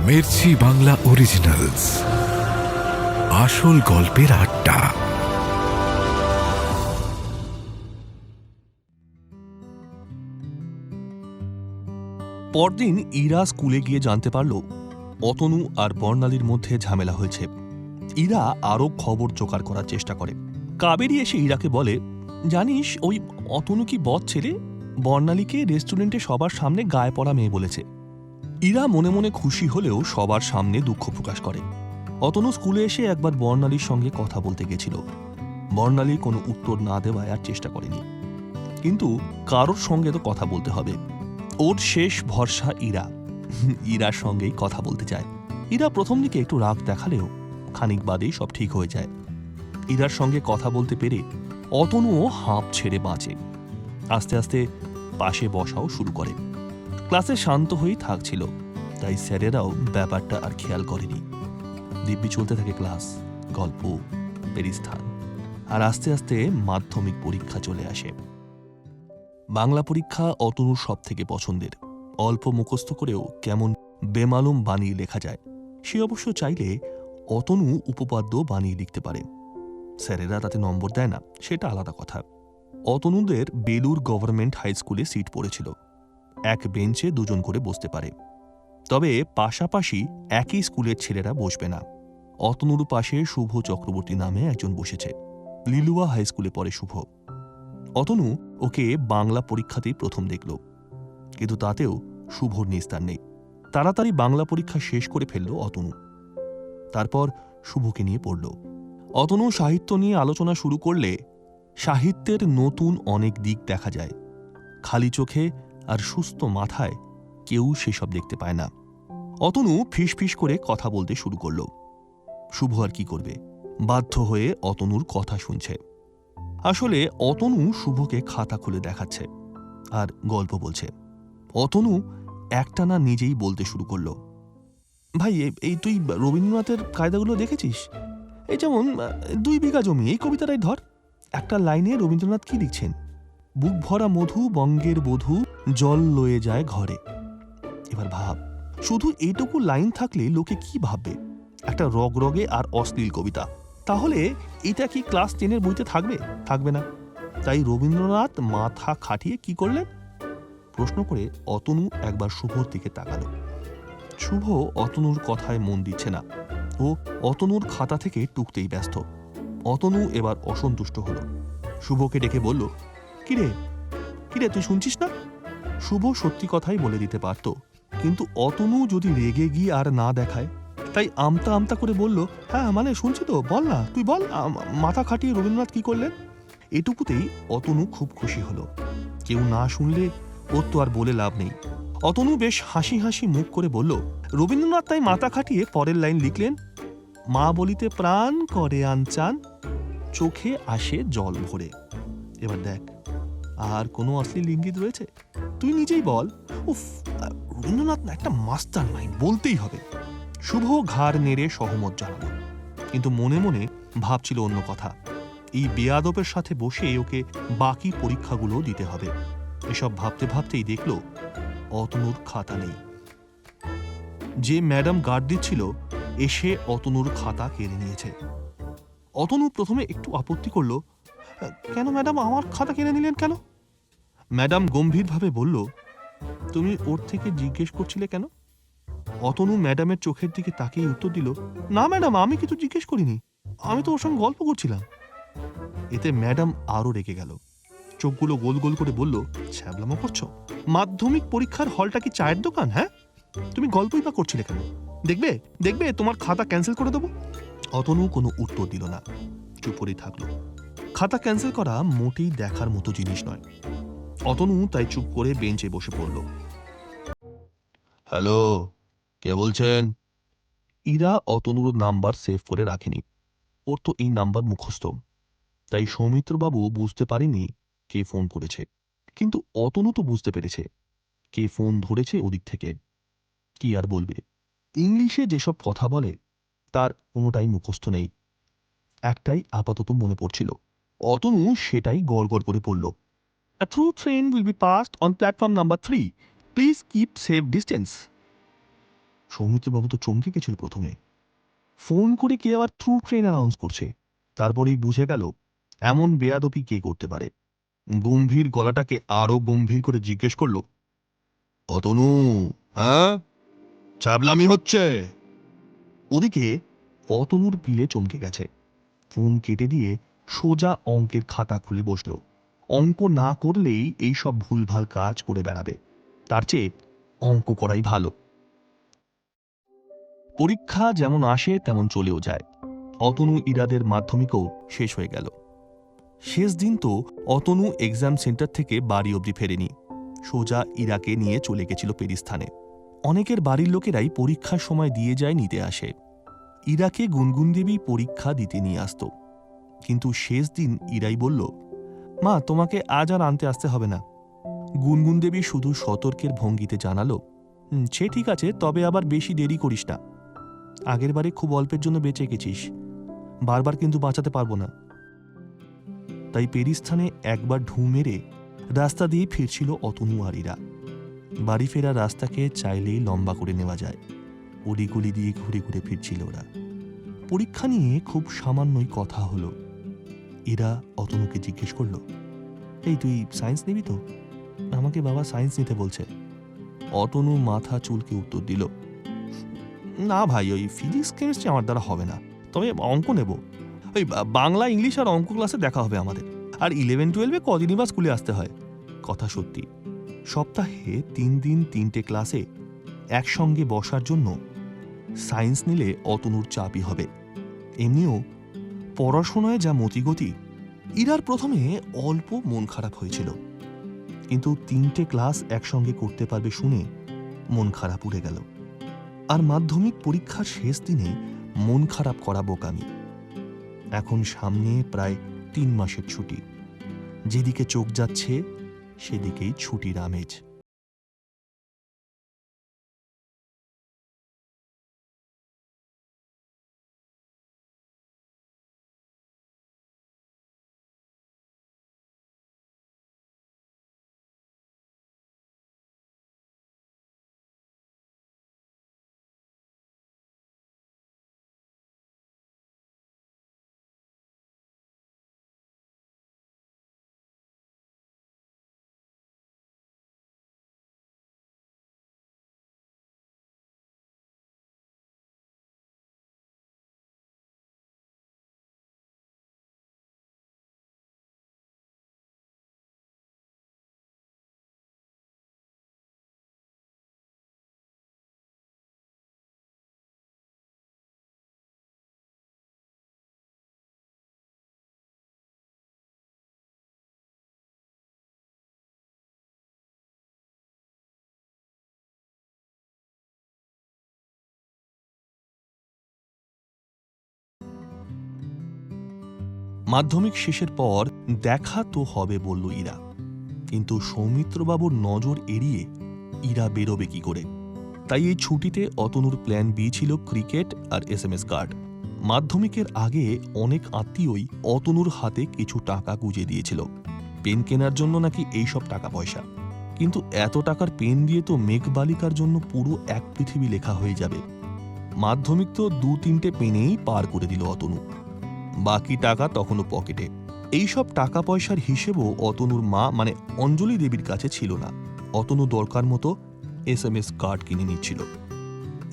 Mirchi Bangla originals, আসল গল্পের আড্ডা। পরদিন ইরা স্কুলে গিয়ে জানতে পারল অতনু আর বর্ণালীর মধ্যে ঝামেলা হয়েছে। ইরা আরও খবর জোগাড় করার চেষ্টা করে। কাবেরী এসে ইরাকে বলে, জানিস ওই অতনু কি বদ ছেলে, বর্ণালীকে রেস্টুরেন্টে সবার সামনে গায়ে পড়া মেয়ে বলেছে। ইরা মনে মনে খুশি হলেও সবার সামনে দুঃখ প্রকাশ করে। অতনু স্কুলে এসে একবার বর্ণালীর সঙ্গে কথা বলতে গেছিল। বর্ণালী কোনো উত্তর না দেওয়ায় আর চেষ্টা করেনি, কিন্তু কারোর সঙ্গে তো কথা বলতে হবে। ওর শেষ ভরসা ইরা। ইরার সঙ্গেই কথা বলতে চায়। ইরা প্রথম দিকে একটু রাগ দেখালেও খানিক বাদেই সব ঠিক হয়ে যায়। ইরার সঙ্গে কথা বলতে পেরে অতনুও হাঁপ ছেড়ে বাঁচে। আস্তে আস্তে পাশে বসাও শুরু করে। ক্লাসে শান্ত হয়েই থাকছিল, তাই স্যারেরাও ব্যাপারটা আর খেয়াল করেনি। দিব্যি চলতে থাকে ক্লাস, গল্প, পেরিস্থান, আর আস্তে আস্তে মাধ্যমিক পরীক্ষা চলে আসে। বাংলা পরীক্ষা অতনুর সব থেকে পছন্দের। অল্প মুখস্থ করেও কেমন বেমালুম বানিয়ে লেখা যায়। সে অবশ্য চাইলে অতনু উপপাদ্য বানিয়ে লিখতে পারে। স্যারেরা তাতে নম্বর দেয় না, সেটা আলাদা কথা। অতনুদের বেলুর গভর্নমেন্ট হাই স্কুলে সিট পড়েছিল। এক বেঞ্চে দুজন করে বসতে পারে, তবে পাশাপাশি একই স্কুলের ছেলেরা বসবে না। অতনুর পাশে শুভ চক্রবর্তী নামে একজন বসেছে। লিলুয়া হাই স্কুলে পড়ে শুভ। অতনু ওকে বাংলা পরীক্ষাতেই প্রথম দেখল, কিন্তু তাতেও শুভর নিস্তার নেই। তাড়াতাড়ি বাংলা পরীক্ষা শেষ করে ফেলল অতনু। তারপর শুভকে নিয়ে পড়ল। অতনু সাহিত্য নিয়ে আলোচনা শুরু করলে সাহিত্যের নতুন অনেক দিক দেখা যায়। খালি চোখে আর সুস্থ মাথায় কেউ সেসব দেখতে পায় না। অতনু ফিস করে কথা বলতে শুরু করল। শুভ আর কি করবে, বাধ্য হয়ে অতনুর কথা শুনছে। আসলে অতনু শুভকে খাতা খুলে দেখাচ্ছে আর গল্প বলছে। অতনু একটানা নিজেই বলতে শুরু করল, ভাই এই তুই রবীন্দ্রনাথের কায়দাগুলো দেখেছিস? এই যেমন 2 বিঘা জমি, এই কবিতাটাই ধর। একটা লাইনে রবীন্দ্রনাথ কি লিখছেন, বুক ভরা মধু বঙ্গের বধূ জল লয়ে যায় ঘরে। এবার ভাব, শুধু এইটুকু লাইন থাকলে লোকে কি ভাববে? একটা রগরগে আর অশ্লীল কবিতা। তাহলে এটা কি ক্লাস 10-এর বইতে থাকবে? থাকবে না। তাই রবীন্দ্রনাথ মাথা খাটিয়ে কি করলেন? প্রশ্ন করে অতনু একবার শুভর দিকে তাকালো। শুভ অতনুর কথায় মন দিচ্ছে না। ও অতনুর খাতা থেকে টুকতেই ব্যস্ত। অতনু এবার অসন্তুষ্ট হল। শুভকে ডেকে বলল, কিরে কিরে তুই শুনছিস না? শুভ সত্যি কথাই বলে দিতে পারত, কিন্তু অতনু যদি রেগে গিয়ে আর না দেখায়, তাই আমতা আমতা করে বলল, হ্যাঁ মানে শুনছি তো, বল না, তুই বল মাথা খাটিয়ে রবীন্দ্রনাথ কি করলেন। এটুকুতেই অতনু খুব খুশি হলো। কেউ না শুনলে ওর তো আর বলে লাভ নেই। অতনু বেশ হাসি হাসি মুখ করে বলল, রবীন্দ্রনাথ তাই মাথা খাটিয়ে পরের লাইন লিখলেন, মা বলিতে প্রাণ করে আনচান, চোখে আসে জল ভরে। এবার দেখ, আর কোনো অশ্লীল ইঙ্গিত রয়েছে? তুই নিজেই বল। উফ, রবীন্দ্রনাথ না একটা মাস্টার মাইন্ড, বলতেই হবে। শুভ ঘাড় নেড়ে সহমত জানালো, কিন্তু মনে মনে ভাবছিল অন্য কথা। এই বেয়াদবের সাথে বসে ওকে বাকি পরীক্ষাগুলো দিতে হবে। এসব ভাবতে ভাবতেই দেখল অতনুর খাতা নেই। যে ম্যাডাম গার্ড দিচ্ছিল এসে অতনুর খাতা কেড়ে নিয়েছে। অতনু প্রথমে একটু আপত্তি করল, কেন ম্যাডাম আমার খাতা কেড়ে নিলেন কেন? ম্যাডাম গম্ভীরভাবে বলল, তুমি ওর থেকে জিজ্ঞেস করছিলে কেন? অতনু ম্যাডামের চোখের দিকে তাকিয়ে উত্তর দিল, না ম্যাডাম, আমি কিছু জিজ্ঞেস করিনি, আমি তো ওর সঙ্গে গল্প করছিলাম। এতে ম্যাডাম আরো রেগে গেল। চোখগুলো গোল গোল করে বলল, ছ্যাবলামো করছো? মাধ্যমিক পরীক্ষার হলটা কি চায়ের দোকান? হ্যাঁ, তুমি গল্পই বা করছিলে কেন? দেখবে দেখবে তোমার খাতা ক্যান্সেল করে দেবো। অতনু কোনো উত্তর দিল না, চুপ করেই থাকলো। খাতা ক্যান্সেল করা মোটেই দেখার মতো জিনিস নয়। অতনু তাই চুপ করে বেঞ্চে বসে পড়ল। হ্যালো, কে বলছেন? ইরা অতনুর নাম্বার সেভ করে রাখেনি। ওর তো এই নাম্বার মুখস্থ, তাই সৌমিত্রবাবু বুঝতে পারেনি কে ফোন করেছে। কিন্তু অতনু তো বুঝতে পেরেছে কে ফোন ধরেছে ওদিক থেকে। কি আর বলবে, ইংলিশে যেসব কথা বলে তার কোনোটাই মুখস্থ নেই। একটাই আপাতত মনে পড়ছিল। অতনু সেটাই গড়গড় করে পড়ল, A through train will be passed on platform number 3. Please keep safe distance. সৌমিত্রবাবু তো চমকে গেছিল প্রথমে। ফোন করে কে আবার থ্রু ট্রেন অ্যানাউন্স করছে। তারপরেই বুঝে গেল এমন বেয়াদপি কে করতে পারে। গম্ভীর গলাটাকে আরো গম্ভীর করে জিজ্ঞেস করলো, অতনু, হ্যাঁ চাবলামি হচ্ছে? ওদিকে অতনুর পিলে চমকে গেছে। ফোন কেটে দিয়ে সোজা অঙ্কের খাতা খুলে বসলো। অঙ্ক না করলেই এই সব ভুলভাল কাজ করে বেড়াবে, তার চেয়ে অঙ্ক করাই ভালো। পরীক্ষা যেমন আসে তেমন চলেও যায়। অতনু ইরাদের মাধ্যমিকও শেষ হয়ে গেল। শেষ দিন তো অতনু এক্সাম সেন্টার থেকে বাড়ি অবধি ফেরেনি, সোজা ইরাকে নিয়ে চলে গেছিল পেরিস্থানে। অনেকের বাড়ির লোকেরাই পরীক্ষার সময় দিয়ে যায়, নিতে আসে। ইরাকে গুনগুন দেবী পরীক্ষা দিতে নিয়ে আসত, কিন্তু শেষ দিন ইরাই বলল, মা তোমাকে আজ আর আনতে আসতে হবে না। গুনগুন দেবী শুধু সতর্কের ভঙ্গিতে জানালো, সে ঠিক আছে, তবে আবার বেশি দেরি করিস না। আগের বারে খুব অল্পের জন্য বেঁচে গেছিস, বারবার কিন্তু বাঁচাতে পারবো না। তাই পেরিস্থানে একবার ঢু মেরে রাস্তা দিয়ে ফিরছিল অতনু আর ইরা। বাড়ি ফেরা রাস্তাকে চাইলেই লম্বা করে নেওয়া যায়, অলিগুলি দিয়ে ঘুরে ঘুরে ফিরছিল ওরা। পরীক্ষা নিয়ে খুব সামান্যই কথা হলো। ইরা অতনুকে জিজ্ঞেস করলো, এই তুই সায়েন্স নিবি তো? আমাকে বাবা সায়েন্স নিতে বলছে। অতনু মাথা চুলকে উত্তর দিল, না ভাই, ওই ফিজিক্স কেমিস্ট্রি আমার দ্বারা হবে না, তবে অঙ্ক নেব। ওই বাংলা ইংলিশ আর অঙ্ক ক্লাসে দেখা হবে আমাদের। আর 11-12 কদিনই বা স্কুলে আসতে হয়। কথা সত্যি, সপ্তাহে 3 দিন 3টে ক্লাসে একসঙ্গে বসার জন্য সায়েন্স নিলে অতনুর চাপই হবে। এমনিও পড়াশোনায় যা মতিগতি। ইরার প্রথমে অল্প মন খারাপ হয়েছিল, কিন্তু 3টে ক্লাস একসঙ্গে করতে পারবে শুনে মন খারাপ উড়ে গেল। আর মাধ্যমিক পরীক্ষার শেষ দিনে মন খারাপ করা বোকামি। এখন সামনে প্রায় 3 মাসের ছুটি, যেদিকে চোখ যাচ্ছে সেদিকেই ছুটির আমেজ। মাধ্যমিক শেষের পর দেখা তো হবে বলল ইরা, কিন্তু সৌমিত্রবাবুর নজর এড়িয়ে ইরা বেরোবে কি করে? তাই এই ছুটিতে অতনুর প্ল্যান বি ছিল ক্রিকেট আর SMS কার্ড। মাধ্যমিকের আগে অনেক আত্মীয়ই অতনুর হাতে কিছু টাকা গুঁজে দিয়েছিল, পেন কেনার জন্য নাকি এইসব টাকা পয়সা। কিন্তু এত টাকার পেন দিয়ে তো মেঘবালিকার জন্য পুরো এক পৃথিবী লেখা হয়ে যাবে। মাধ্যমিক তো 2-3টে পেনেই পার করে দিল অতনু, বাকি টাকা তখনও পকেটে। এইসব টাকা পয়সার হিসেবও অতনুর মা মানে অঞ্জলি দেবীর কাছে ছিল না। অতনু দরকার মতো SMS কার্ড কিনে নিচ্ছিল।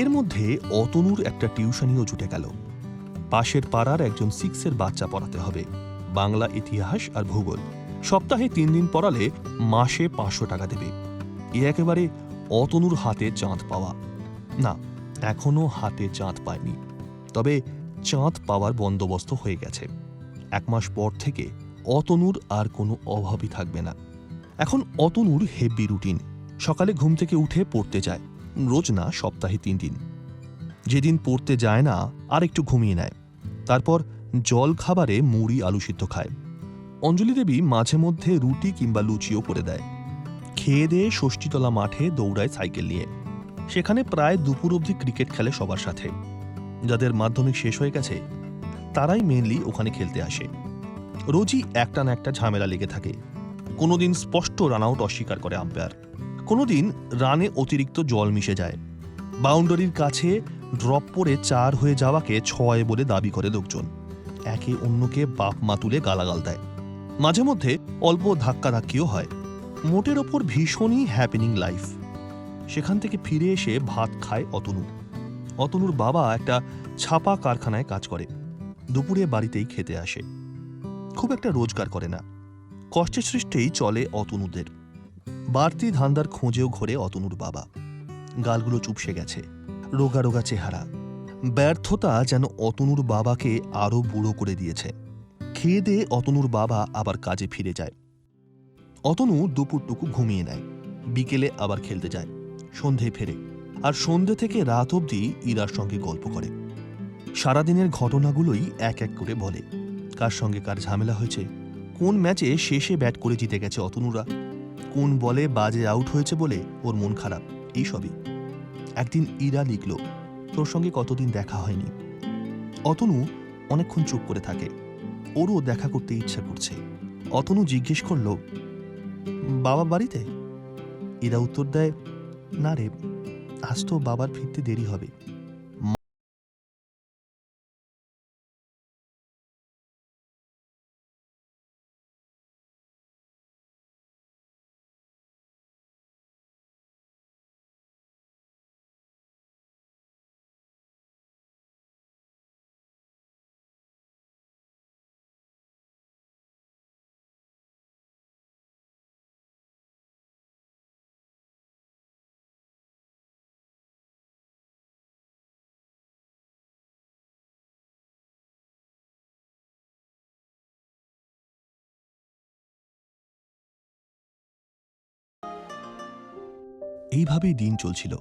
এর মধ্যে অতনুর একটা টিউশনিও জুটে গেল। পাশের পাড়ার একজন 6-এর বাচ্চা পড়াতে হবে, বাংলা, ইতিহাস আর ভূগোল। সপ্তাহে 3 দিন পড়ালে মাসে 500 টাকা দেবে। এ একেবারে অতনুর হাতে চাঁদ পাওয়া। না, এখনো হাতে চাঁদ পায়নি, তবে চাঁদ পাওয়ার বন্দোবস্ত হয়ে গেছে। 1 মাস পর থেকে অতনুর আর কোনো অভাবই থাকবে না। এখন অতনুর হেভি রুটিন। সকালে ঘুম থেকে উঠে পড়তে যায়, রোজ না, সপ্তাহে 3 দিন। যেদিন পড়তে যায় না আর একটু ঘুমিয়ে নেয়, তারপর জল খাবারে মুড়ি আলু সিদ্ধ খায়। অঞ্জলি দেবী মাঝে মধ্যে রুটি কিংবা লুচিও করে দেয়। খেয়ে দিয়ে ষষ্ঠীতলা মাঠে দৌড়ায় সাইকেল নিয়ে। সেখানে প্রায় দুপুর অবধি ক্রিকেট খেলে সবার সাথে। যাদের মাধ্যমিক শেষ হয়ে গেছে তারাই মেনলি ওখানে খেলতে আসে। রোজই একটা না একটা ঝামেলা লেগে থাকে। কোনোদিন স্পষ্ট রান আউট অস্বীকার করে আম্পায়ার, কোনোদিন রানে অতিরিক্ত জল মিশে যায়, বাউন্ডারির কাছে ড্রপ পরে 4 হয়ে যাওয়াকে 6 বলে দাবি করে লোকজন। একে অন্যকে বাপ মা তুলে গালাগাল দেয়। মাঝে মধ্যে অল্প ধাক্কাধাক্কিও হয়। মোটের ওপর ভীষণই হ্যাপেনিং লাইফ। সেখান থেকে ফিরে এসে ভাত খায় অতনু। অতনুর বাবা একটা ছাপা কারখানায় কাজ করে। দুপুরে বাড়িতেই খেতে আসে। খুব একটা রোজগার করে না। কষ্টে সৃষ্টেই চলে অতনুদের। বাড়তি ধান্দার খোঁজেও ঘোরে অতনুর বাবা। গালগুলো চুপসে গেছে, রোগা রোগা চেহারা। ব্যর্থতা যেন অতনুর বাবাকে আরো বুড়ো করে দিয়েছে। খেয়ে দিয়ে অতনুর বাবা আবার কাজে ফিরে যায়। অতনু দুপুরটুকু ঘুমিয়ে নেয়, বিকেলে আবার খেলতে যায়, সন্ধে ফেরে, আর সন্ধে থেকে রাত অবধি ইরার সঙ্গে গল্প করে। সারাদিনের ঘটনাগুলোই এক এক করে বলে। কার সঙ্গে কার ঝামেলা হয়েছে, কোন ম্যাচে শেষে ব্যাট করে জিতে গেছে অতনুরা, কোন বলে বাজে আউট হয়েছে বলে ওর মন খারাপ, এইসবই। একদিন ইরা লিখল, তোর সঙ্গে কতদিন দেখা হয়নি। অতনু অনেকক্ষণ চুপ করে থাকে। ওরও দেখা করতে ইচ্ছা করছে। অতনু জিজ্ঞেস করল, বাবা বাড়িতে? ইরা উত্তর দেয়, না রে, আজ তো বাবার ফিরতে দেরি হবে। এইভাবেই দিন চলছিল।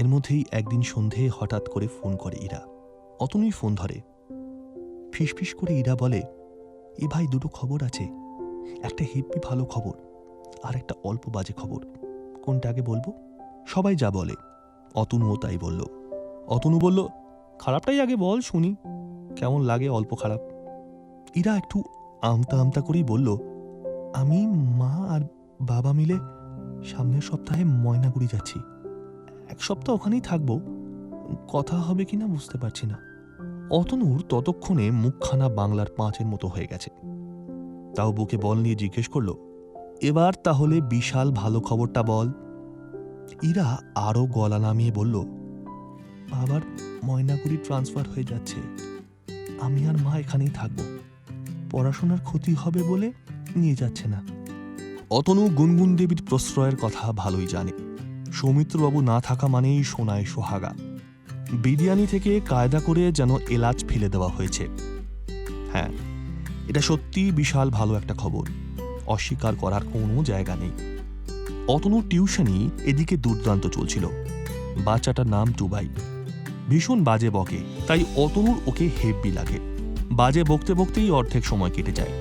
এর মধ্যেই একদিন সন্ধে হঠাৎ করে ফোন করে ইরা। অতনুই ফোন ধরে। ফিসফিস করে ইরা বলে, এ ভাই, দুটো খবর আছে। একটা হেব্বি ভালো খবর, আর একটা অল্প বাজে খবর। কোনটা আগে বলবো? সবাই যা বলে, অতনুও তাই বলল। অতনু বলল, খারাপটাই আগে বল, শুনি কেমন লাগে অল্প খারাপ। ইরা একটু আমতা আমতা করেই বলল, আমি, মা আর বাবা মিলে সামনের সপ্তাহে ময়নাগুড়ি যাচ্ছি। 1 সপ্তাহ ওখানেই থাকবো। কথা হবে কিনা বুঝতে পারছি না। অতনুর ততক্ষণে মুখখানা বাংলার 5-এর মতো হয়ে গেছে। তাও বুকে বল নিয়ে জিজ্ঞেস করল, এবার তাহলে বিশাল ভালো খবরটা বল। ইরা আরো গলা নামিয়ে বলল, বাবার ময়নাগুড়ি ট্রান্সফার হয়ে যাচ্ছে। আমি আর মা এখানেই থাকবো। পড়াশোনার ক্ষতি হবে বলে নিয়ে যাচ্ছে না। অতনু গুনগুন দেবীর প্রশ্রয়ের কথা ভালোই জানে। সৌমিত্রবাবু না থাকা মানেই সোনায় সোহাগা। বিরিয়ানি থেকে কায়দা করে যেন এলাচ ফেলে দেওয়া হয়েছে। হ্যাঁ, এটা সত্যি বিশাল ভালো একটা খবর, অস্বীকার করার কোনো জায়গা নেই। অতনুর টিউশনই এদিকে দুর্দান্ত চলছিল। বাচ্চাটার নাম টুবাই। ভীষণ বাজে বকে, তাই অতনুর ওকে হেব্বি লাগে। বাজে বকতে বকতেই অর্ধেক সময় কেটে যায়।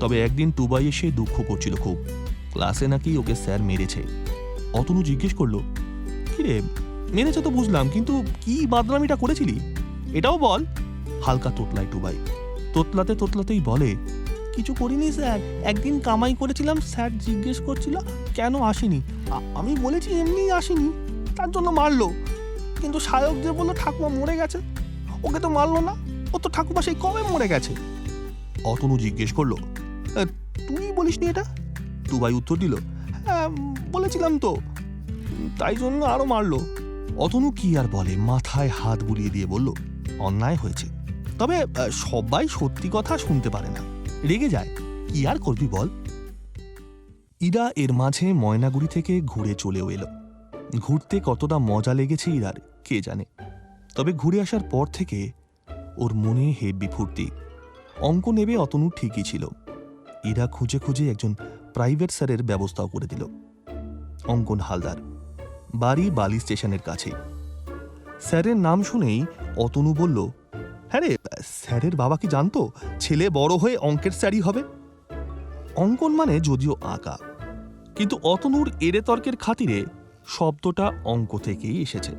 তবে একদিন টুবাই এসে দুঃখ করছিল খুব। ক্লাসে নাকি ওকে স্যার মেরেছে। অতনু জিজ্ঞেস করলো, কিরে, মেরেছে তো বুঝলাম, কিন্তু কি বাদনামিটা করেছিলি এটাও বল। হালকা তোতলায় টুবাই। তোতলাতে তোতলাতেই বলে, কিছু করিনি স্যার, একদিন কামাই করেছিলাম, স্যার জিজ্ঞেস করছিল কেন আসেনি। আমি বলেছি এমনি আসেনি, তার জন্য মারলো। কিন্তু সায়ক যে বললো ঠাকুমা মরে গেছে, ওকে তো মারলো না, ও তো ঠাকুমা সেই কবে মরে গেছে। অতনু জিজ্ঞেস করলো, তুই বলিসনি এটা? টুবাই উত্তর দিল, হ্যাঁ বলেছিলাম তো, তাই জন্য আরো মারলো। অতনু কি আর বলে, মাথায় হাত বুলিয়ে দিয়ে বলল, অন্যায় হয়েছে, তবে সবাই সত্যি কথা শুনতে পারে না, রেগে যায়, কি আর করবি বল। ইরা এর মাঝে ময়নাগুড়ি থেকে ঘুরে চলেও এলো। ঘুরতে কতটা মজা লেগেছে ইরার কে জানে। তবে ঘুরে আসার পর থেকে ওর মনে হেব্বি ফুর্তি। অঙ্ক নেবে অতনু ঠিকই ছিল। ইরা খুঁজে খুঁজে একজন প্রাইভেট স্যারের ব্যবস্থাও করে দিল। অঙ্কন হালদার, বাড়ি বালি স্টেশনের কাছে। স্যারের নাম শুনেই অতনু বলল, হ্যাঁ রে, স্যারের বাবা কি জানতো ছেলে বড় হয়ে অঙ্কের স্যারই হবে? অঙ্কন মানে যদিও আঁকা, কিন্তু অতনুর এড়ে তর্কের খাতিরে শব্দটা অঙ্ক থেকেই এসেছে।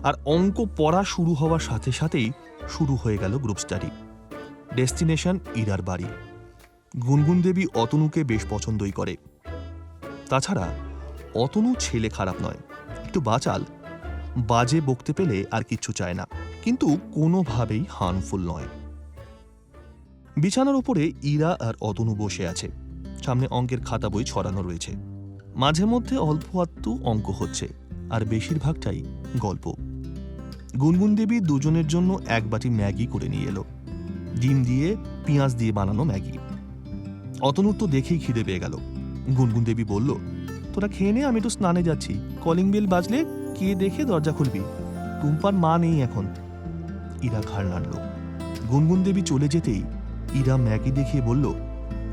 আর অঙ্ক পড়া শুরু হওয়ার সাথে সাথেই শুরু হয়ে গেল গ্রুপ স্টাডি। ডেস্টিনেশন ইরার বাড়ি। গুনগুন দেবী অতনুকে বেশ পছন্দই করে। তাছাড়া অতনু ছেলে খারাপ নয়, একটু বাচাল, বাজে বকতে পেলে আর কিচ্ছু চায় না, কিন্তু কোনোভাবেই হার্মফুল নয়। বিছানার উপরে ইরা আর অতনু বসে আছে। সামনে অঙ্কের খাতা বই ছড়ানো রয়েছে। মাঝে মধ্যে অল্প আধটু অঙ্ক হচ্ছে, আর বেশিরভাগটাই গল্প। গুনগুন দেবী দুজনের জন্য এক বাটি ম্যাগি করে নিয়ে এলো, ডিম দিয়ে পেঁয়াজ দিয়ে বানানো ম্যাগি। অতনুর তো দেখেই খিদে পেয়ে গেল। গুনগুন দেবী বলল, তোরা খেয়ে নে, আমি একটু স্নানে যাচ্ছি। কলিং বেল বাজলে কে দেখে দরজা খুলবি, টুম্পার মা নেই এখন। ইরা ঘাড় নাড়ল। গুনগুন দেবী চলে যেতেই ইরা ম্যাগি দেখিয়ে বলল,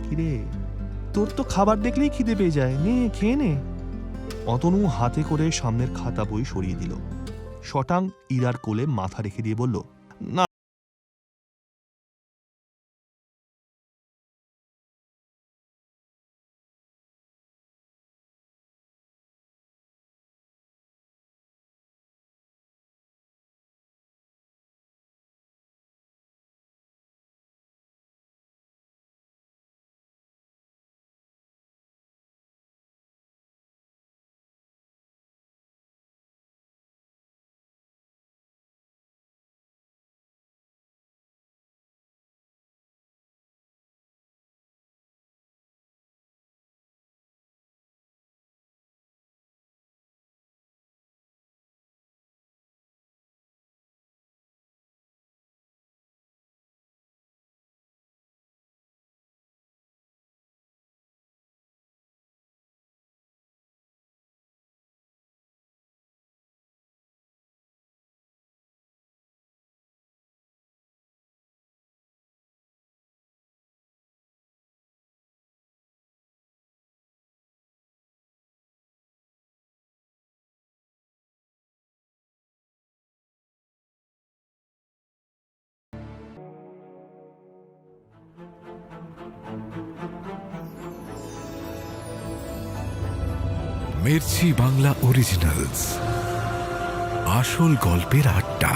কিরে, তোর তো খাবার দেখলেই খিদে পেয়ে যায়, নে খেয়ে নে। অতনু হাতে করে সামনের খাতা বই সরিয়ে দিল। শটাং ইরার কোলে মাথা রেখে দিয়ে বলল, না। মির্চি বাংলা অরিজিনালস, আসল গল্পের আড্ডা।